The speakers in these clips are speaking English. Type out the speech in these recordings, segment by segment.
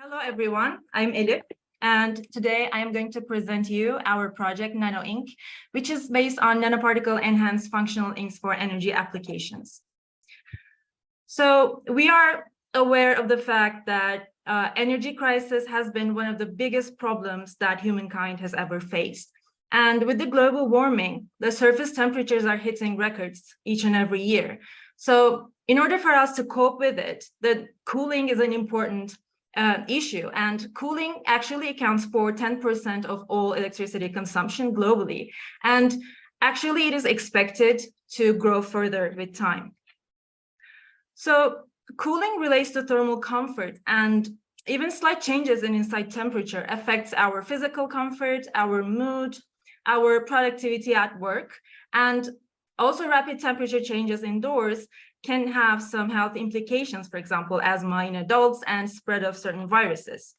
Hello, everyone. I'm Elif, and today I am going to present you our project Nano-ink, which is based on nanoparticle enhanced functional inks for energy applications. So we are aware of the fact that energy crisis has been one of the biggest problems that humankind has ever faced. And with the global warming, the surface temperatures are hitting records each and every year. So in order for us to cope with it, the cooling is an important issue, and cooling actually accounts for 10% of all electricity consumption globally. And actually, it is expected to grow further with time. So cooling relates to thermal comfort, and even slight changes in inside temperature affects our physical comfort, our mood, our productivity at work, and also rapid temperature changes indoors can have some health implications, for example, asthma in adults and spread of certain viruses.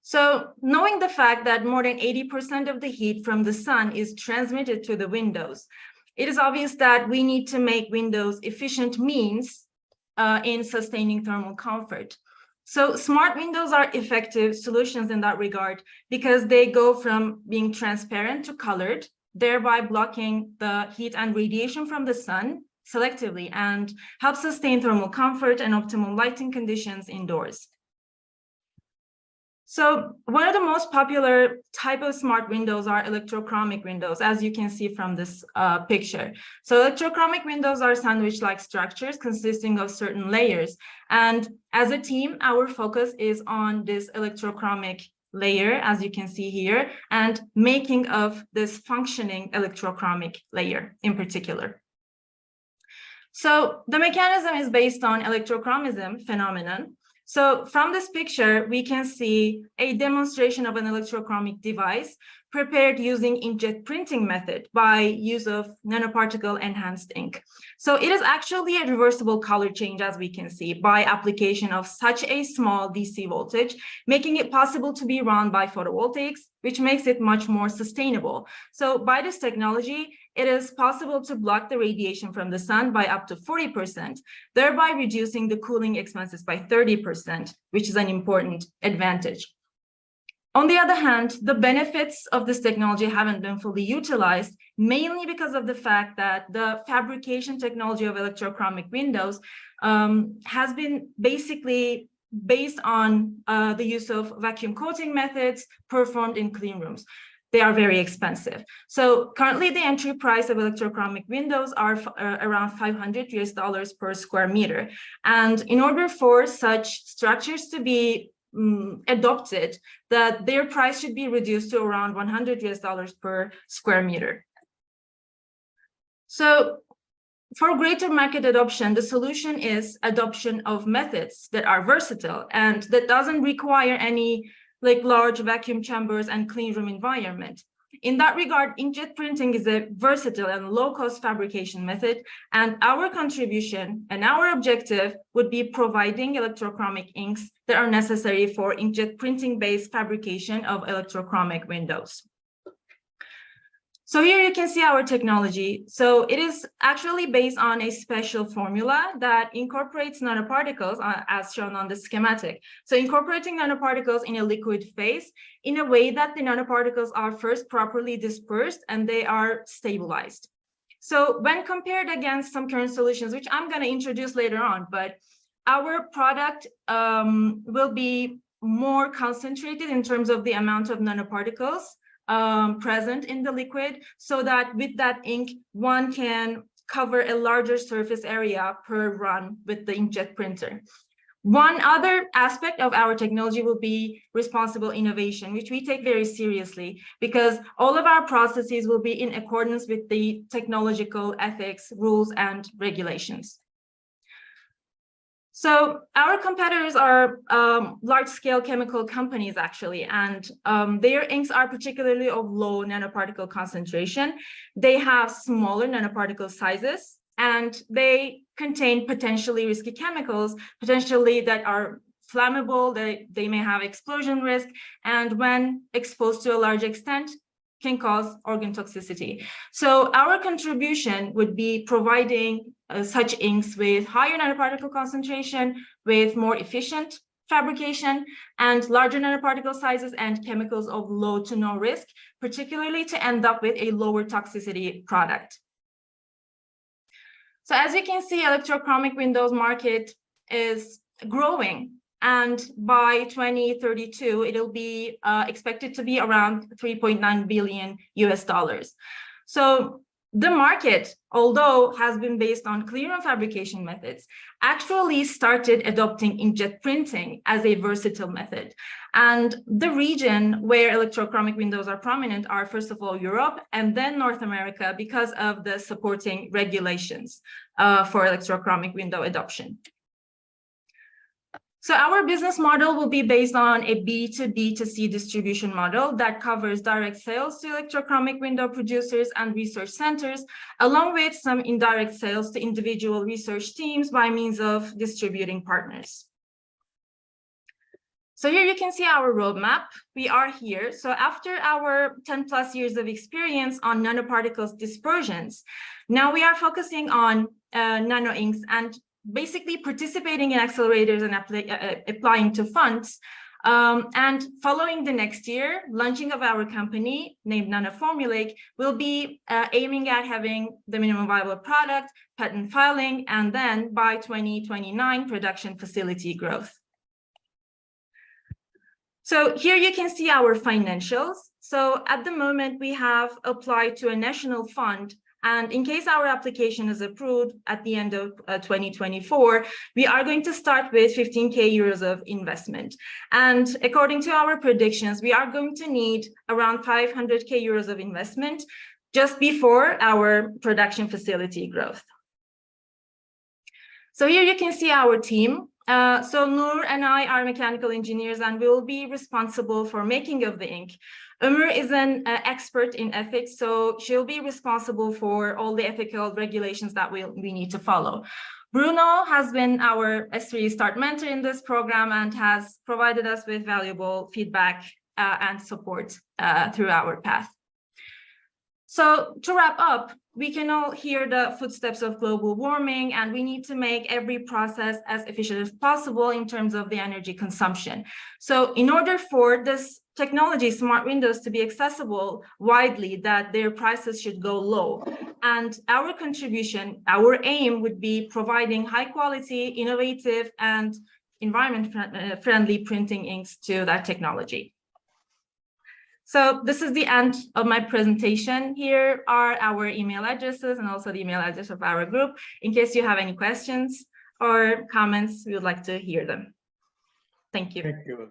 So knowing the fact that more than 80% of the heat from the sun is transmitted to the windows, it is obvious that we need to make windows efficient means in sustaining thermal comfort. So smart windows are effective solutions in that regard because they go from being transparent to colored, thereby blocking the heat and radiation from the sun selectively and help sustain thermal comfort and optimal lighting conditions indoors. So one of the most popular type of smart windows are electrochromic windows, as you can see from this picture. So electrochromic windows are sandwich-like structures consisting of certain layers. And as a team, our focus is on this electrochromic layer, as you can see here, and making of this functioning electrochromic layer in particular. So the mechanism is based on electrochromism phenomenon. So from this picture, we can see a demonstration of an electrochromic device prepared using inkjet printing method by use of nanoparticle enhanced ink. So it is actually a reversible color change, as we can see, by application of such a small DC voltage, making it possible to be run by photovoltaics, which makes it much more sustainable. So by this technology, it is possible to block the radiation from the sun by up to 40%, thereby reducing the cooling expenses by 30%, which is an important advantage. On the other hand, the benefits of this technology haven't been fully utilized, mainly because of the fact that the fabrication technology of electrochromic windows has been basically based on the use of vacuum coating methods performed in clean rooms. They are very expensive. So currently the entry price of electrochromic windows are around $500 per square meter. And in order for such structures to be adopted, that their price should be reduced to around $100 per square meter. So for greater market adoption, the solution is adoption of methods that are versatile and that doesn't require any large vacuum chambers and clean room environment. In that regard, inkjet printing is a versatile and low-cost fabrication method, and our contribution and our objective would be providing electrochromic inks that are necessary for inkjet printing-based fabrication of electrochromic windows. So here you can see our technology. So it is actually based on a special formula that incorporates nanoparticles as shown on the schematic. So incorporating nanoparticles in a liquid phase in a way that the nanoparticles are first properly dispersed and they are stabilized. So when compared against some current solutions, which I'm going to introduce later on, but our product will be more concentrated in terms of the amount of nanoparticles present in the liquid, so that with that ink, one can cover a larger surface area per run with the inkjet printer. One other aspect of our technology will be responsible innovation, which we take very seriously because all of our processes will be in accordance with the technological ethics, rules, and regulations. So our competitors are large-scale chemical companies, actually, and their inks are particularly of low nanoparticle concentration. They have smaller nanoparticle sizes, and they contain potentially risky chemicals, potentially that are flammable, they may have explosion risk, and when exposed to a large extent, can cause organ toxicity. So our contribution would be providing such inks with higher nanoparticle concentration, with more efficient fabrication, and larger nanoparticle sizes and chemicals of low to no risk, particularly to end up with a lower toxicity product. So as you can see, electrochromic windows market is growing, and by 2032, it'll be expected to be around $3.9 billion US. So the market, although has been based on clean room fabrication methods, actually started adopting inkjet printing as a versatile method. And the region where electrochromic windows are prominent are, first of all, Europe and then North America, because of the supporting regulations for electrochromic window adoption. So our business model will be based on a B2B2C distribution model that covers direct sales to electrochromic window producers and research centers, along with some indirect sales to individual research teams by means of distributing partners. So here you can see our roadmap. We are here. So after our 10+ years of experience on nanoparticles dispersions, now we are focusing on nano-inks and basically participating in accelerators and applying to funds. And following the next year, launching of our company named Nanoformulate will be aiming at having the minimum viable product, patent filing, and then by 2029, production facility growth. So here you can see our financials. So at the moment, we have applied to a national fund. And in case our application is approved at the end of 2024, we are going to start with 15K euros of investment. And according to our predictions, we are going to need around 500K euros of investment just before our production facility growth. So here you can see our team. So Nur and I are mechanical engineers, and we will be responsible for making of the ink. Ömür is an expert in ethics, so she'll be responsible for all the ethical regulations that we need to follow. Bruno has been our S3E Start mentor in this program and has provided us with valuable feedback and support through our path. So to wrap up, we can all hear the footsteps of global warming, and we need to make every process as efficient as possible in terms of the energy consumption. So in order for this technology, smart windows, to be accessible widely, that their prices should go low. And our contribution, our aim would be providing high quality, innovative, and environment-friendly printing inks to that technology. So this is the end of my presentation. Here are our email addresses and also the email address of our group. In case you have any questions or comments, we would like to hear them. Thank you. Thank you.